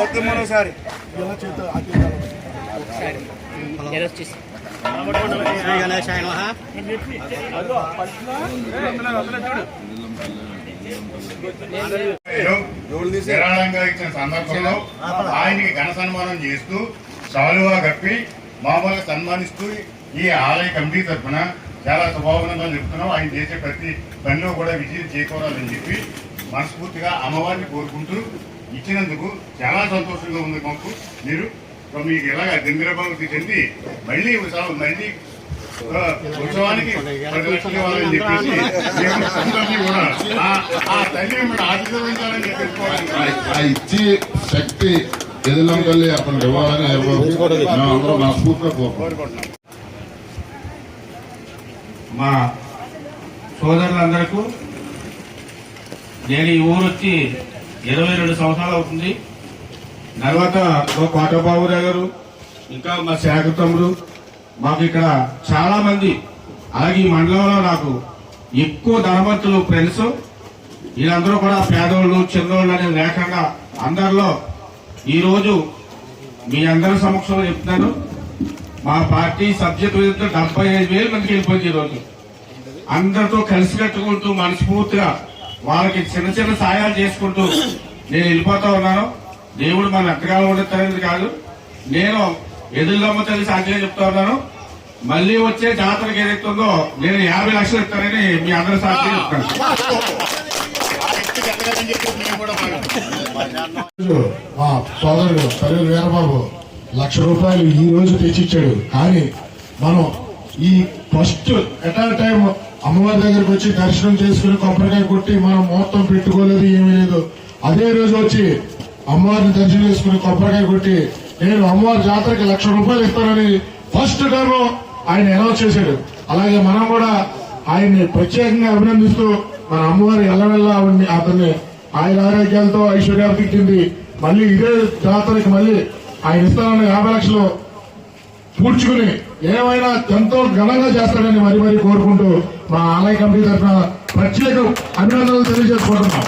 మరోసారి శ్రీ గణేశాయ నమః. విరాళంగా ఇచ్చిన సందర్భంలో ఆయనకి ఘన సన్మానం చేస్తూ శాలువా కప్పి మామూలుగా సన్మానిస్తూ ఈ ఆలయ కమిటీ తరఫున చాలా శుభావంగా చెప్తున్నాం. ఆయన చేసే ప్రతి పనిలో కూడా విజయం చేకూరాలని చెప్పి మనస్ఫూర్తిగా అమ్మవారిని కోరుకుంటూ ఇచ్చినందుకు చాలా సంతోషంగా ఉంది మాకు. మీరు మీకు ఇలాగ గంభీరభావతి చెంది మళ్ళీ ఉత్సవానికి ప్రదర్శించాలని చెప్పేసి అందరినీ కూడా ఆ తల్లి మిమ్మల్ని ఆశీర్వదించాలని చెప్పేసుకోవాలి. ఇచ్చి శక్తి ఎదులం తల్లి అతను ఇవ్వాలని అందరూ మనస్ఫూర్తిగా కోరుకుంటున్నాం. మా సోదరులందరికీ నేను ఈ ఊరు వచ్చి 22 సంవత్సరాలు అవుతుంది. తర్వాత మా కోటబాబురావు గారు ఇంకా మా శాఖ తమ్ముడు మాకు ఇక్కడ చాలా మంది, అలాగే ఈ మండలంలో నాకు ఎక్కువ ధనవంతులు ఫ్రెండ్స్, వీళ్ళందరూ కూడా పేదోళ్ళు చిన్నోళ్ళు అనేది లేకుండా అందరిలో ఈరోజు మీ అందరి సమక్షంలో చెప్తున్నాను. మా పార్టీ సబ్జెక్ట్ విధంగా 75,000 మందికి వెళ్ళిపోయింది. ఈరోజు అందరితో కలిసి కట్టుకుంటూ మనస్ఫూర్తిగా వాళ్ళకి చిన్న చిన్న సాయాలు చేసుకుంటూ నేను వెళ్ళిపోతా ఉన్నాను. దేవుడు మన ఎంతకాలం ఉండేది కాదు. నేను ఎదురులమ్మ తల్లి సాధ్యంగా చెప్తా ఉన్నాను. మళ్లీ వచ్చే జాతరకి ఏదైతుందో నేను 50 లక్షలు ఇస్తానని మీ అందరి సాధ్యం చెప్తాను. మా సోదరుడు తల్లి వీరబాబు ₹1,00,000 ఈ రోజు తెచ్చిచ్చాడు. కానీ మనం ఈ ఫస్ట్ ఎట్ ఆ టైం అమ్మవారి దగ్గరకు వచ్చి దర్శనం చేసుకుని కొబ్బరికాయ కొట్టి మనం ముహూర్తం పెట్టుకోలేదు, ఏమీ లేదు. అదే రోజు వచ్చి అమ్మవారిని దర్శనం చేసుకుని కొబ్బరికాయ కొట్టి నేను అమ్మవారి జాతరకి ₹1,00,000 ఇస్తానని ఫస్ట్ టైం ఆయన అనౌన్స్ చేశాడు. అలాగే మనం కూడా ఆయన్ని ప్రత్యేకంగా అభినందిస్తూ మన అమ్మవారి ఎల్లవెల్లా అతన్ని ఆయన ఆరోగ్యాలతో ఐశ్వర్యాభివృద్ధి చెంది మళ్ళీ ఇదే జాతరకి మళ్ళీ ఆయన ఇస్తానన్న 50 లక్షలు పూడ్చుకుని ఏమైనా ఎంతో ఘనంగా చేస్తాడని మరీ కోరుకుంటూ మా ఆలయ కమిటీ తరఫున ప్రత్యేక అభినందనలు తెలియజేసుకుంటున్నాం.